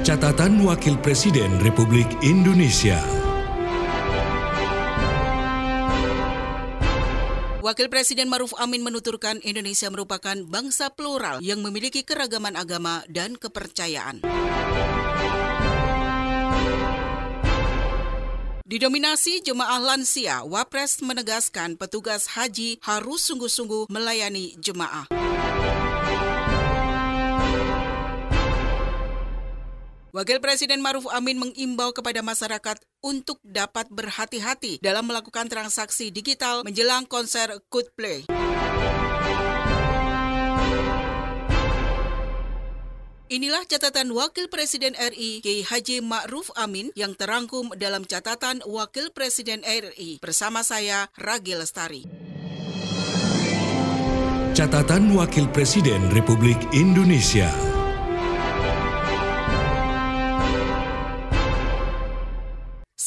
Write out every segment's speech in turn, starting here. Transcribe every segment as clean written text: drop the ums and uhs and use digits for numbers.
Catatan Wakil Presiden Republik Indonesia. Wakil Presiden Ma'ruf Amin menuturkan Indonesia merupakan bangsa plural yang memiliki keragaman agama dan kepercayaan. Didominasi jemaah lansia, Wapres menegaskan petugas haji harus sungguh-sungguh melayani jemaah. Wakil Presiden Ma'ruf Amin mengimbau kepada masyarakat untuk dapat berhati-hati dalam melakukan transaksi digital menjelang konser Coldplay. Inilah catatan Wakil Presiden RI Kiai Haji Ma'ruf Amin yang terangkum dalam catatan Wakil Presiden RI bersama saya, Ragi Lestari. Catatan Wakil Presiden Republik Indonesia.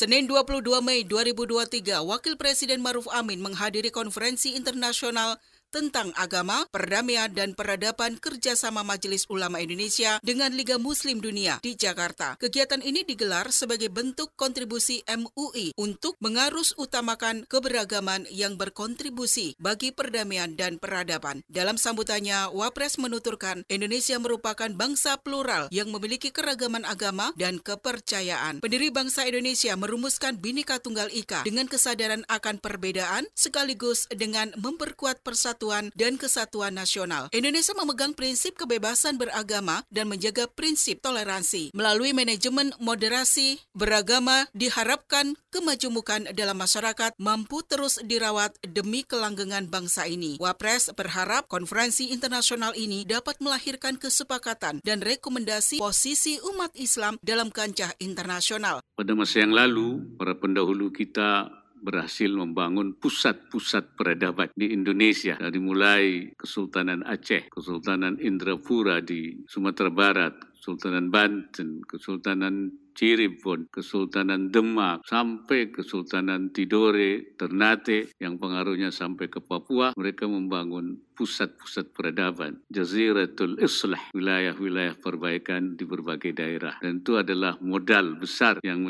Senin 22 Mei 2023, Wakil Presiden Ma'ruf Amin menghadiri konferensi internasional tentang agama, perdamaian, dan peradaban kerjasama Majelis Ulama Indonesia dengan Liga Muslim Dunia di Jakarta. Kegiatan ini digelar sebagai bentuk kontribusi MUI untuk mengarus utamakan keberagaman yang berkontribusi bagi perdamaian dan peradaban. Dalam sambutannya, Wapres menuturkan Indonesia merupakan bangsa plural yang memiliki keragaman agama dan kepercayaan. Pendiri bangsa Indonesia merumuskan Bhinneka Tunggal Ika dengan kesadaran akan perbedaan sekaligus dengan memperkuat persatuan dan kesatuan nasional. Indonesia memegang prinsip kebebasan beragama dan menjaga prinsip toleransi. Melalui manajemen moderasi beragama, diharapkan kemajemukan dalam masyarakat mampu terus dirawat demi kelanggengan bangsa ini. Wapres berharap konferensi internasional ini dapat melahirkan kesepakatan dan rekomendasi posisi umat Islam dalam kancah internasional. Pada masa yang lalu, para pendahulu kita berhasil membangun pusat-pusat peradaban di Indonesia, dari mulai Kesultanan Aceh, Kesultanan Indrapura di Sumatera Barat, Kesultanan Banten, Kesultanan Cirebon, Kesultanan Demak, sampai Kesultanan Tidore, Ternate, yang pengaruhnya sampai ke Papua. Mereka membangun pusat-pusat peradaban, Jaziratul Islah, wilayah-wilayah perbaikan di berbagai daerah. Dan itu adalah modal besar yang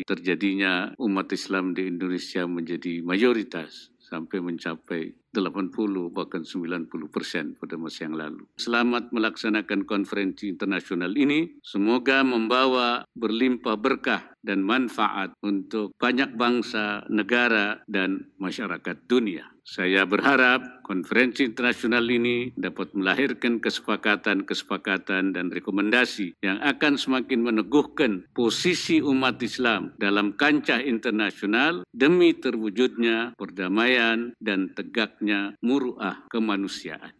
terjadinya umat Islam di Indonesia menjadi mayoritas sampai mencapai 80 bahkan 90% pada masa yang lalu. Selamat melaksanakan konferensi internasional ini. Semoga membawa berlimpah berkah dan manfaat untuk banyak bangsa, negara, dan masyarakat dunia. Saya berharap konferensi internasional ini dapat melahirkan kesepakatan dan rekomendasi yang akan semakin meneguhkan posisi umat Islam dalam kancah internasional demi terwujudnya perdamaian dan tegaknya muruah kemanusiaan.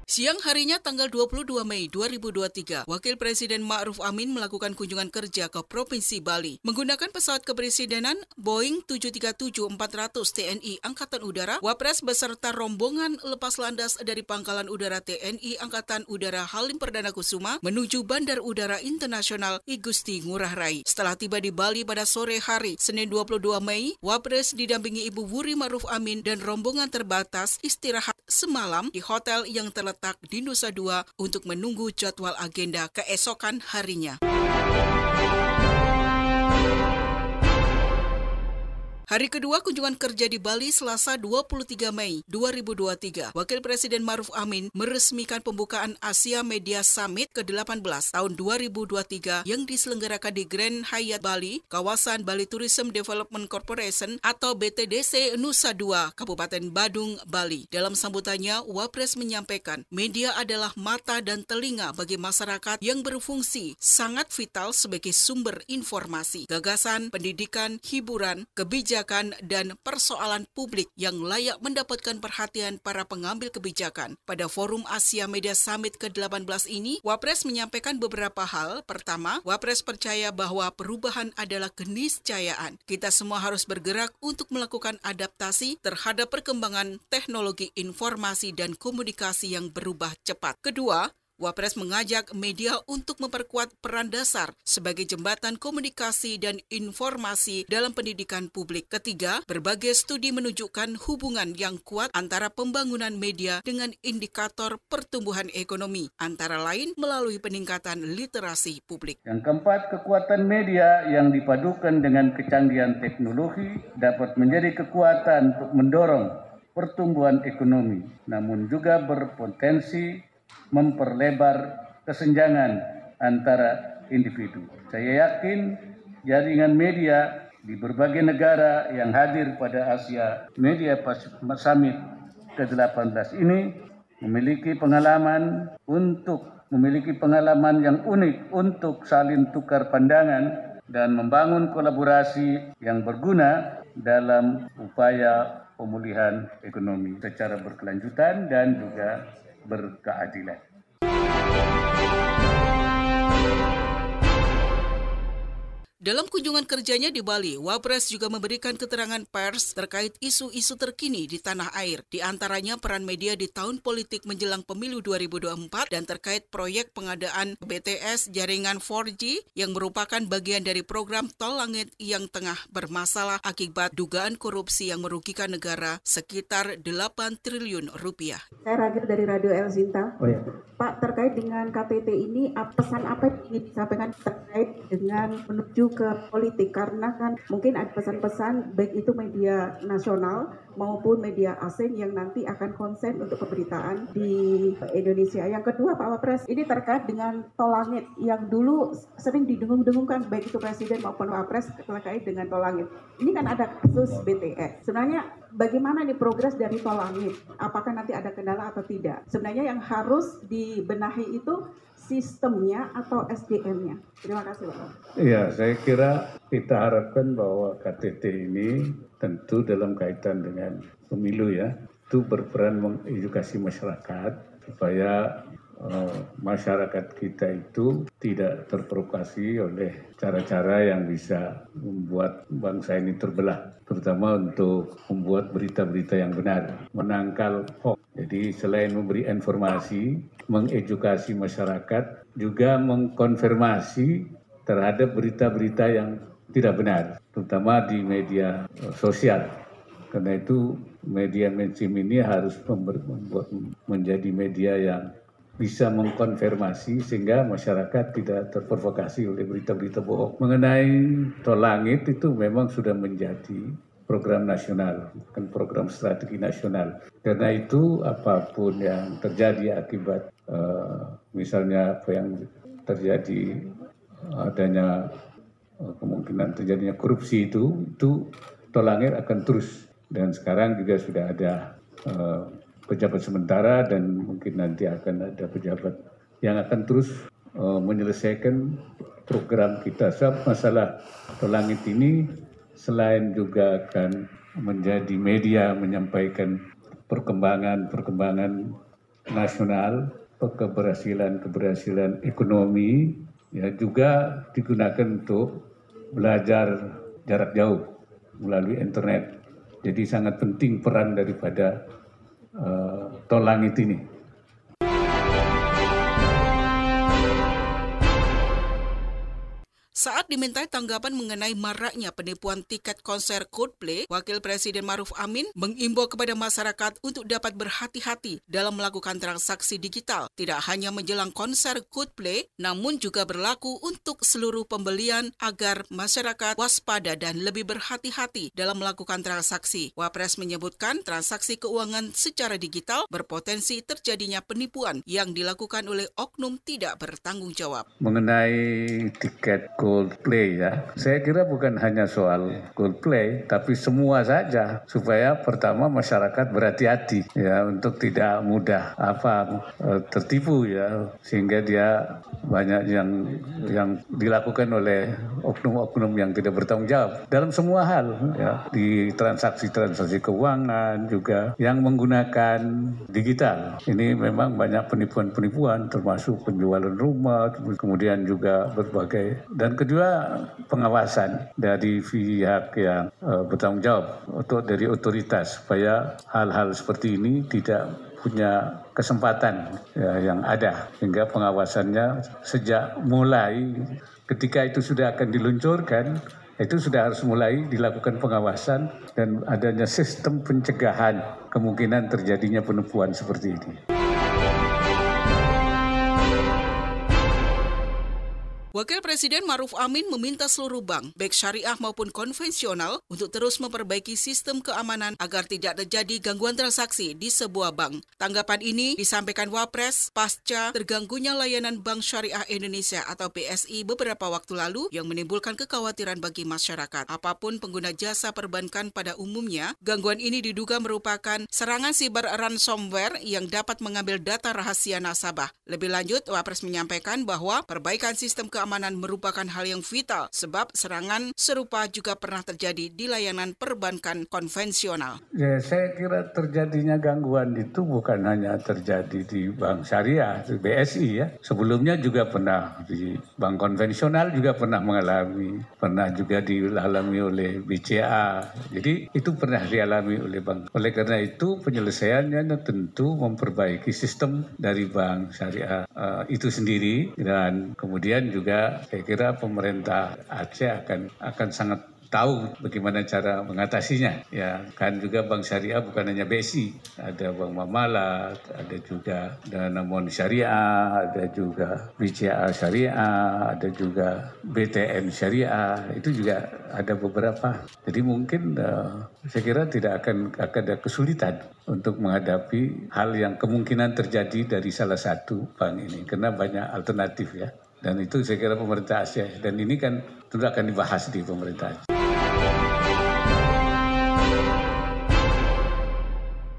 Siang harinya tanggal 22 Mei 2023, Wakil Presiden Ma'ruf Amin melakukan kunjungan kerja ke Provinsi Bali. Menggunakan pesawat kepresidenan Boeing 737-400 TNI Angkatan Udara, Wapres beserta rombongan lepas landas dari Pangkalan Udara TNI Angkatan Udara Halim Perdana Kusuma menuju Bandar Udara Internasional I Gusti Ngurah Rai. Setelah tiba di Bali pada sore hari, Senin 22 Mei, Wapres didampingi Ibu Wuri Ma'ruf Amin dan rombongan terbatas istirahat semalam di hotel yang terletak di Nusa Dua untuk menunggu jadwal agenda keesokan harinya. Hari kedua kunjungan kerja di Bali Selasa 23 Mei 2023, Wakil Presiden Ma'ruf Amin meresmikan pembukaan Asia Media Summit ke-18 tahun 2023 yang diselenggarakan di Grand Hyatt Bali, kawasan Bali Tourism Development Corporation atau BTDC Nusa Dua, Kabupaten Badung, Bali. Dalam sambutannya, Wapres menyampaikan media adalah mata dan telinga bagi masyarakat yang berfungsi sangat vital sebagai sumber informasi, gagasan, pendidikan, hiburan, kebijakan, dan persoalan publik yang layak mendapatkan perhatian para pengambil kebijakan. Pada Forum Asia Media Summit ke-18 ini, Wapres menyampaikan beberapa hal. Pertama, Wapres percaya bahwa perubahan adalah keniscayaan. Kita semua harus bergerak untuk melakukan adaptasi terhadap perkembangan teknologi informasi dan komunikasi yang berubah cepat. Kedua, Wapres mengajak media untuk memperkuat peran dasar sebagai jembatan komunikasi dan informasi dalam pendidikan publik. Ketiga, berbagai studi menunjukkan hubungan yang kuat antara pembangunan media dengan indikator pertumbuhan ekonomi, antara lain melalui peningkatan literasi publik. Yang keempat, kekuatan media yang dipadukan dengan kecanggihan teknologi dapat menjadi kekuatan untuk mendorong pertumbuhan ekonomi, namun juga berpotensi memperlebar kesenjangan antara individu. Saya yakin jaringan media di berbagai negara yang hadir pada Asia Media Summit ke-18 ini memiliki pengalaman yang unik untuk saling tukar pandangan dan membangun kolaborasi yang berguna dalam upaya pemulihan ekonomi secara berkelanjutan dan juga berkeadilan. Dalam kunjungan kerjanya di Bali, Wapres juga memberikan keterangan pers terkait isu-isu terkini di tanah air, di antaranya peran media di tahun politik menjelang pemilu 2024 dan terkait proyek pengadaan BTS jaringan 4G yang merupakan bagian dari program Tol Langit yang tengah bermasalah akibat dugaan korupsi yang merugikan negara sekitar 8 triliun rupiah. Saya Ragil dari Radio El Zinta. Pak, terkait dengan KTT ini, pesan apa yang ingin disampaikan terkait dengan menuju ke politik? Karena kan mungkin ada pesan-pesan baik itu media nasional maupun media asing yang nanti akan konsen untuk pemberitaan di Indonesia. Yang kedua, Pak Wapres, ini terkait dengan Tol Langit yang dulu sering didengung-dengungkan baik itu Presiden maupun Wapres terkait dengan Tol Langit. Ini kan ada kasus BTS. Sebenarnya bagaimana nih progres dari Tol Langit? Apakah nanti ada kendala atau tidak? Sebenarnya yang harus dibenahi itu sistemnya atau SDM-nya. Terima kasih, Pak. Ya, saya kira kita harapkan bahwa KTT ini tentu dalam kaitan dengan pemilu ya, itu berperan mengedukasi masyarakat supaya masyarakat kita itu tidak terprovokasi oleh cara-cara yang bisa membuat bangsa ini terbelah, terutama untuk membuat berita-berita yang benar, menangkal hoax. Jadi selain memberi informasi, mengedukasi masyarakat, juga mengkonfirmasi terhadap berita-berita yang tidak benar, terutama di media sosial. Karena itu media mainstream ini harus menjadi media yang bisa mengkonfirmasi sehingga masyarakat tidak terprovokasi oleh berita-berita bohong. Mengenai Tol Langit itu memang sudah menjadi program nasional, bukan program strategi nasional. Karena itu apapun yang terjadi akibat misalnya apa yang terjadi adanya kemungkinan terjadinya korupsi itu Tol Langit akan terus. Dan sekarang juga sudah ada pejabat sementara dan mungkin nanti akan ada pejabat yang akan terus menyelesaikan program kita. Sebab masalah Tol Langit ini selain juga akan menjadi media menyampaikan perkembangan nasional, keberhasilan ekonomi, ya juga digunakan untuk belajar jarak jauh melalui internet. Jadi sangat penting peran daripada Tol Langit ini. Saat dimintai tanggapan mengenai maraknya penipuan tiket konser Coldplay, Wakil Presiden Maruf Amin mengimbau kepada masyarakat untuk dapat berhati-hati dalam melakukan transaksi digital. Tidak hanya menjelang konser Coldplay, namun juga berlaku untuk seluruh pembelian agar masyarakat waspada dan lebih berhati-hati dalam melakukan transaksi. Wapres menyebutkan transaksi keuangan secara digital berpotensi terjadinya penipuan yang dilakukan oleh oknum tidak bertanggung jawab. Mengenai tiket Coldplay ya, saya kira bukan hanya soal Coldplay, tapi semua saja supaya pertama masyarakat berhati-hati ya untuk tidak mudah tertipu ya, sehingga dia banyak yang dilakukan oleh oknum-oknum yang tidak bertanggung jawab dalam semua hal ya, di transaksi keuangan juga yang menggunakan digital. Ini memang banyak penipuan-penipuan termasuk penjualan rumah, kemudian juga berbagai, dan Yang kedua, pengawasan dari pihak yang bertanggung jawab atau dari otoritas supaya hal-hal seperti ini tidak punya kesempatan yang ada, sehingga pengawasannya sejak mulai ketika itu sudah akan diluncurkan, itu sudah harus mulai dilakukan pengawasan dan adanya sistem pencegahan kemungkinan terjadinya penipuan seperti ini. Wakil Presiden Maruf Amin meminta seluruh bank, baik syariah maupun konvensional, untuk terus memperbaiki sistem keamanan agar tidak terjadi gangguan transaksi di sebuah bank. Tanggapan ini disampaikan Wapres pasca terganggunya layanan Bank Syariah Indonesia atau BSI beberapa waktu lalu yang menimbulkan kekhawatiran bagi masyarakat. Apapun pengguna jasa perbankan pada umumnya, gangguan ini diduga merupakan serangan siber ransomware yang dapat mengambil data rahasia nasabah. Lebih lanjut, Wapres menyampaikan bahwa perbaikan sistem keamanan merupakan hal yang vital sebab serangan serupa juga pernah terjadi di layanan perbankan konvensional. Ya, saya kira terjadinya gangguan itu bukan hanya terjadi di bank syariah, di BSI ya. Sebelumnya juga pernah di bank konvensional juga pernah mengalami, pernah juga dialami oleh BCA. Jadi itu pernah dialami oleh bank. Oleh karena itu penyelesaiannya tentu memperbaiki sistem dari bank syariah itu sendiri, dan kemudian juga saya kira pemerintah Aceh akan sangat tahu bagaimana cara mengatasinya. Ya, kan juga bank syariah bukan hanya BSI, ada Bank Mamalat, ada juga Danamon Syariah, ada juga BCA Syariah, ada juga BTN Syariah, itu juga ada beberapa. Jadi mungkin saya kira tidak akan ada kesulitan untuk menghadapi hal yang kemungkinan terjadi dari salah satu bank ini, karena banyak alternatif ya. Dan itu saya kira pemerintah Aceh, dan ini kan tentu akan dibahas di pemerintah Aceh.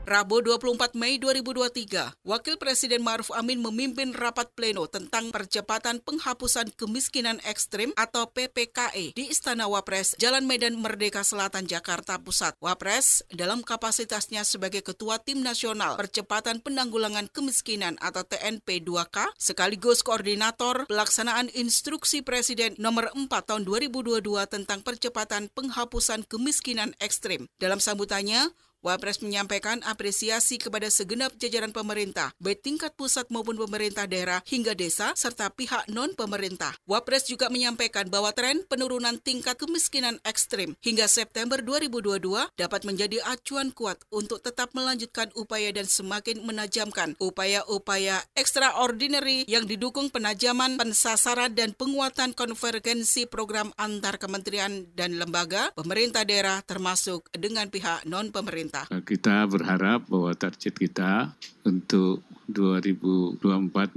Rabu 24 Mei 2023, Wakil Presiden Maruf Amin memimpin rapat pleno tentang percepatan penghapusan kemiskinan ekstrim atau PPKE di Istana Wapres, Jalan Medan Merdeka Selatan, Jakarta Pusat. Wapres dalam kapasitasnya sebagai Ketua Tim Nasional Percepatan Penanggulangan Kemiskinan atau TNP 2K, sekaligus Koordinator Pelaksanaan Instruksi Presiden Nomor 4 Tahun 2022 tentang percepatan penghapusan kemiskinan ekstrim. Dalam sambutannya, Wapres menyampaikan apresiasi kepada segenap jajaran pemerintah, baik tingkat pusat maupun pemerintah daerah hingga desa, serta pihak non-pemerintah. Wapres juga menyampaikan bahwa tren penurunan tingkat kemiskinan ekstrim hingga September 2022 dapat menjadi acuan kuat untuk tetap melanjutkan upaya dan semakin menajamkan upaya-upaya extraordinary yang didukung penajaman pensasaran dan penguatan konvergensi program antar kementerian dan lembaga, pemerintah daerah termasuk dengan pihak non-pemerintah. Kita berharap bahwa target kita untuk 2024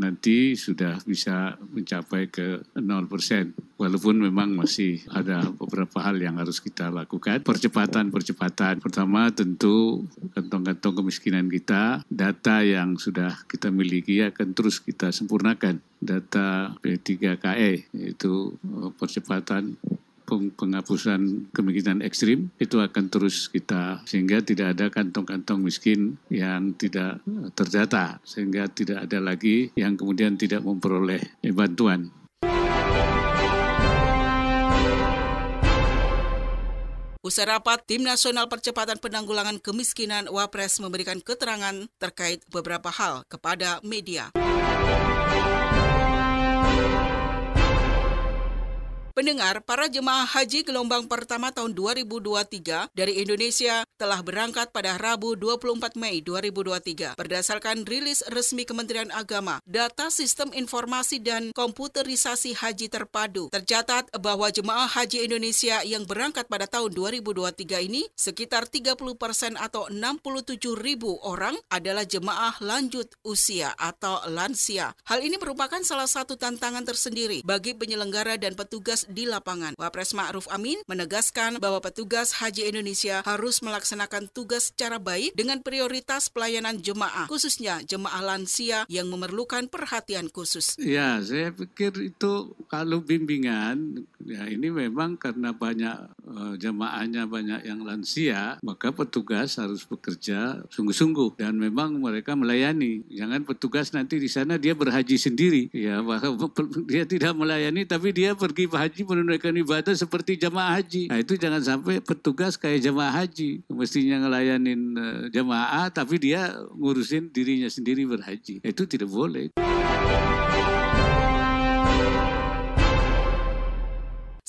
nanti sudah bisa mencapai ke 0%. Walaupun memang masih ada beberapa hal yang harus kita lakukan. Percepatan. Pertama tentu kantong-kantong kemiskinan kita, data yang sudah kita miliki akan terus kita sempurnakan. Data P3KE, yaitu percepatan penghapusan kemiskinan ekstrim, itu akan terus kita, sehingga tidak ada kantong-kantong miskin yang tidak terdata, sehingga tidak ada lagi yang kemudian tidak memperoleh bantuan. Usai rapat, Tim Nasional Percepatan Penanggulangan Kemiskinan Wapres memberikan keterangan terkait beberapa hal kepada media. Pendengar, para jemaah haji gelombang pertama tahun 2023 dari Indonesia telah berangkat pada Rabu 24 Mei 2023. Berdasarkan rilis resmi Kementerian Agama, data Sistem Informasi dan Komputerisasi Haji Terpadu, tercatat bahwa jemaah haji Indonesia yang berangkat pada tahun 2023 ini sekitar 30% atau 67.000 orang adalah jemaah lanjut usia atau lansia. Hal ini merupakan salah satu tantangan tersendiri bagi penyelenggara dan petugas di lapangan. Wapres Ma'ruf Amin menegaskan bahwa petugas haji Indonesia harus melaksanakan tugas secara baik dengan prioritas pelayanan jemaah, khususnya jemaah lansia yang memerlukan perhatian khusus. Ya, saya pikir itu kalau bimbingan, ya ini memang karena banyak jemaahnya banyak yang lansia, maka petugas harus bekerja sungguh-sungguh dan memang mereka melayani. Jangan petugas nanti di sana dia berhaji sendiri, ya bahwa dia tidak melayani tapi dia pergi berhaji haji menunaikan ibadah seperti jamaah haji. Nah itu jangan sampai petugas kayak jamaah haji. Mestinya ngelayanin jamaah tapi dia ngurusin dirinya sendiri berhaji. Itu tidak boleh.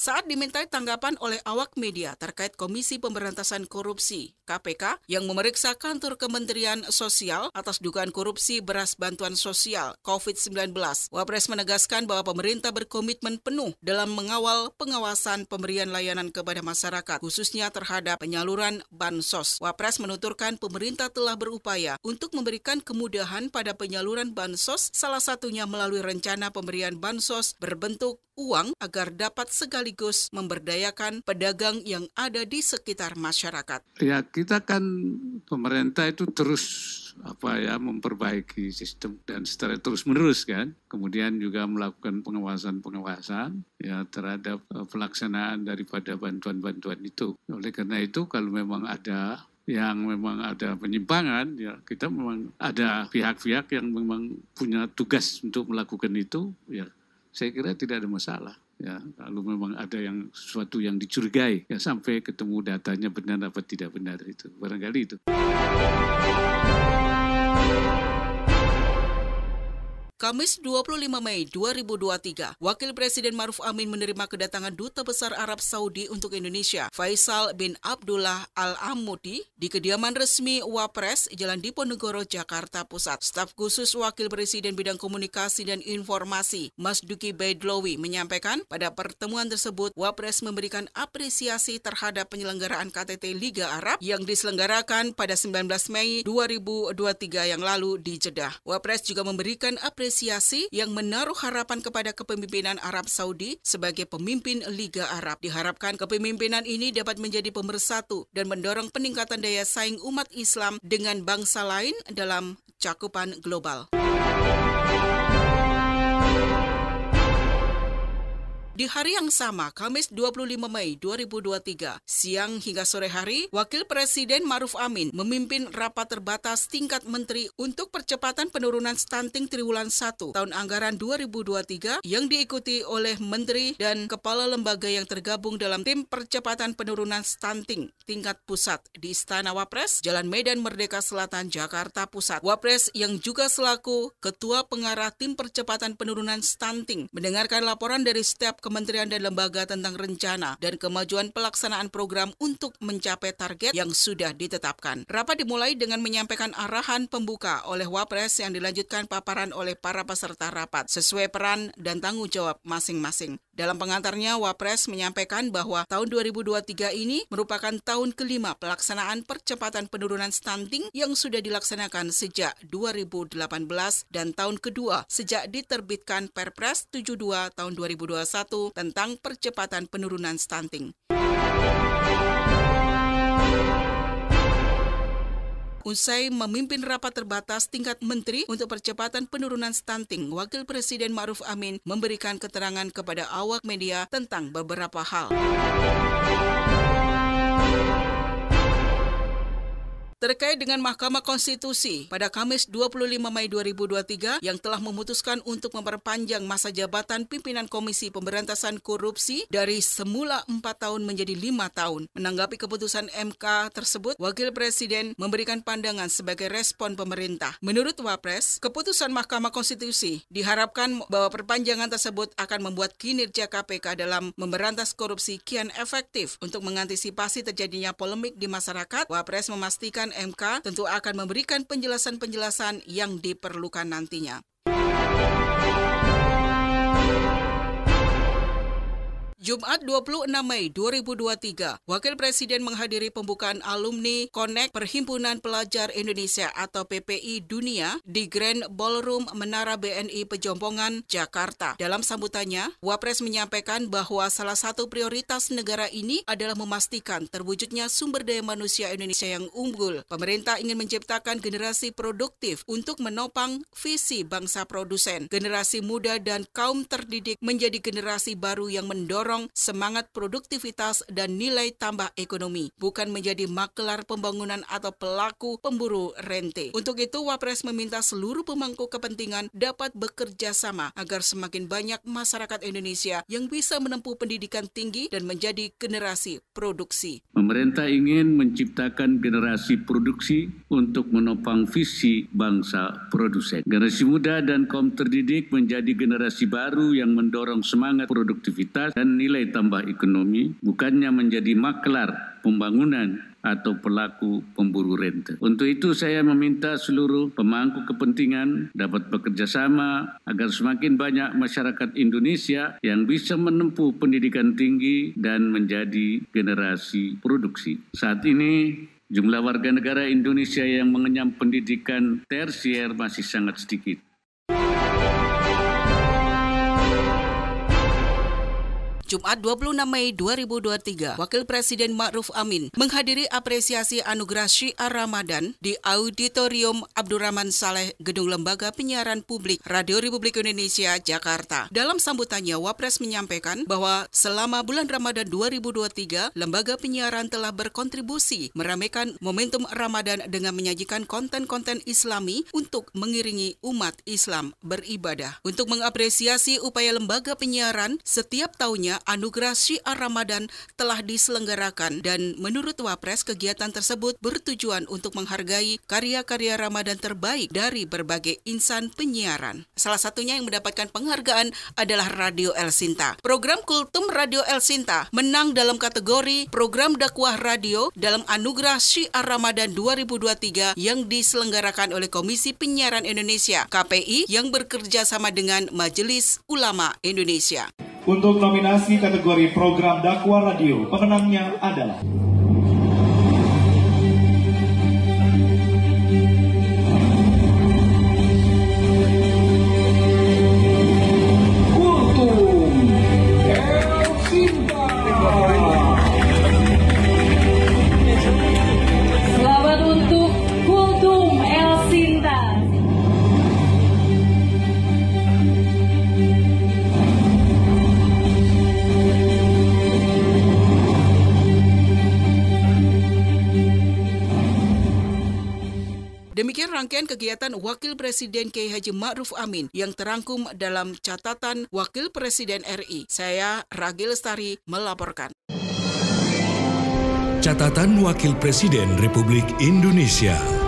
Saat dimintai tanggapan oleh awak media terkait Komisi Pemberantasan Korupsi (KPK) yang memeriksa kantor Kementerian Sosial atas dugaan korupsi beras bantuan sosial COVID-19, Wapres menegaskan bahwa pemerintah berkomitmen penuh dalam mengawal pengawasan pemberian layanan kepada masyarakat, khususnya terhadap penyaluran bansos. Wapres menuturkan pemerintah telah berupaya untuk memberikan kemudahan pada penyaluran bansos, salah satunya melalui rencana pemberian bansos berbentuk uang agar dapat sekaligus memberdayakan pedagang yang ada di sekitar masyarakat. Ya, kita kan pemerintah itu terus memperbaiki sistem dan secara terus-menerus kan. Kemudian juga melakukan pengawasan ya terhadap pelaksanaan daripada bantuan-bantuan itu. Oleh karena itu kalau memang ada penyimpangan, ya kita memang ada pihak-pihak yang memang punya tugas untuk melakukan itu, ya saya kira tidak ada masalah. Ya, kalau memang ada sesuatu yang dicurigai, ya sampai ketemu datanya benar apa tidak benar itu. Barangkali itu. Kamis 25 Mei 2023, Wakil Presiden Maruf Amin menerima kedatangan Duta Besar Arab Saudi untuk Indonesia, Faisal bin Abdullah Al-Amudi, di kediaman resmi Wapres, Jalan Diponegoro, Jakarta Pusat. Staf khusus Wakil Presiden Bidang Komunikasi dan Informasi, Mas Duki Baidlawi, menyampaikan pada pertemuan tersebut, Wapres memberikan apresiasi terhadap penyelenggaraan KTT Liga Arab yang diselenggarakan pada 19 Mei 2023 yang lalu di Jeddah. Wapres juga memberikan apresiasi yang menaruh harapan kepada kepemimpinan Arab Saudi sebagai pemimpin Liga Arab. Diharapkan kepemimpinan ini dapat menjadi pemersatu dan mendorong peningkatan daya saing umat Islam dengan bangsa lain dalam cakupan global. Di hari yang sama, Kamis 25 Mei 2023, siang hingga sore hari, Wakil Presiden Maruf Amin memimpin rapat terbatas tingkat menteri untuk percepatan penurunan stunting triwulan 1 tahun anggaran 2023 yang diikuti oleh menteri dan kepala lembaga yang tergabung dalam tim percepatan penurunan stunting tingkat pusat di Istana Wapres, Jalan Medan Merdeka Selatan, Jakarta Pusat. Wapres yang juga selaku Ketua Pengarah Tim Percepatan Penurunan Stunting mendengarkan laporan dari setiap kementerian dan lembaga tentang rencana dan kemajuan pelaksanaan program untuk mencapai target yang sudah ditetapkan. Rapat dimulai dengan menyampaikan arahan pembuka oleh Wapres yang dilanjutkan paparan oleh para peserta rapat sesuai peran dan tanggung jawab masing-masing. Dalam pengantarnya, Wapres menyampaikan bahwa tahun 2023 ini merupakan tahun kelima pelaksanaan percepatan penurunan stunting yang sudah dilaksanakan sejak 2018 dan tahun kedua sejak diterbitkan Perpres 72 tahun 2021 tentang percepatan penurunan stunting. Usai memimpin rapat terbatas tingkat menteri untuk percepatan penurunan stunting, Wakil Presiden Maruf Amin memberikan keterangan kepada awak media tentang beberapa hal. Terkait dengan Mahkamah Konstitusi pada Kamis 25 Mei 2023 yang telah memutuskan untuk memperpanjang masa jabatan pimpinan Komisi Pemberantasan Korupsi dari semula 4 tahun menjadi 5 tahun. Menanggapi keputusan MK tersebut, Wakil Presiden memberikan pandangan sebagai respon pemerintah. Menurut Wapres, keputusan Mahkamah Konstitusi diharapkan bahwa perpanjangan tersebut akan membuat kinerja KPK dalam memberantas korupsi kian efektif. Untuk mengantisipasi terjadinya polemik di masyarakat, Wapres memastikan MK tentu akan memberikan penjelasan-penjelasan yang diperlukan nantinya. Jumat 26 Mei 2023, Wakil Presiden menghadiri pembukaan Alumni Connect Perhimpunan Pelajar Indonesia atau PPI Dunia di Grand Ballroom Menara BNI Pejompongan, Jakarta. Dalam sambutannya, Wapres menyampaikan bahwa salah satu prioritas negara ini adalah memastikan terwujudnya sumber daya manusia Indonesia yang unggul. Pemerintah ingin menciptakan generasi produktif untuk menopang visi bangsa produsen. Generasi muda dan kaum terdidik menjadi generasi baru yang mendorong mendorong semangat produktivitas dan nilai tambah ekonomi, bukan menjadi makelar pembangunan atau pelaku pemburu rente. Untuk itu, Wapres meminta seluruh pemangku kepentingan dapat bekerja sama agar semakin banyak masyarakat Indonesia yang bisa menempuh pendidikan tinggi dan menjadi generasi produksi. Pemerintah ingin menciptakan generasi produksi untuk menopang visi bangsa produsen. Generasi muda dan kaum terdidik menjadi generasi baru yang mendorong semangat produktivitas dan nilai tambah ekonomi, bukannya menjadi makelar pembangunan atau pelaku pemburu rente. Untuk itu saya meminta seluruh pemangku kepentingan dapat bekerja sama agar semakin banyak masyarakat Indonesia yang bisa menempuh pendidikan tinggi dan menjadi generasi produksi. Saat ini jumlah warga negara Indonesia yang mengenyam pendidikan tersier masih sangat sedikit. Jumat 26 Mei 2023, Wakil Presiden Ma'ruf Amin menghadiri apresiasi Anugerah Syiar Ramadan di Auditorium Abdurrahman Saleh, Gedung Lembaga Penyiaran Publik Radio Republik Indonesia, Jakarta. Dalam sambutannya, Wapres menyampaikan bahwa selama bulan Ramadan 2023, lembaga penyiaran telah berkontribusi meramaikan momentum Ramadan dengan menyajikan konten-konten Islami untuk mengiringi umat Islam beribadah. Untuk mengapresiasi upaya lembaga penyiaran, setiap tahunnya Anugerah Syiar Ramadan telah diselenggarakan dan menurut Wapres kegiatan tersebut bertujuan untuk menghargai karya-karya Ramadan terbaik dari berbagai insan penyiaran. Salah satunya yang mendapatkan penghargaan adalah Radio El Sinta. Program Kultum Radio El Sinta menang dalam kategori Program Dakwah Radio dalam Anugerah Syiar Ramadan 2023 yang diselenggarakan oleh Komisi Penyiaran Indonesia (KPI) yang bekerja sama dengan Majelis Ulama Indonesia. Untuk nominasi kategori Program Dakwah Radio, pemenangnya adalah Kultum El Sinta. Selamat untuk Kultum El Sinta. Demikian rangkaian kegiatan Wakil Presiden Kiai Haji Ma'ruf Amin yang terangkum dalam catatan Wakil Presiden RI. Saya Ragi Lestari melaporkan. Catatan Wakil Presiden Republik Indonesia.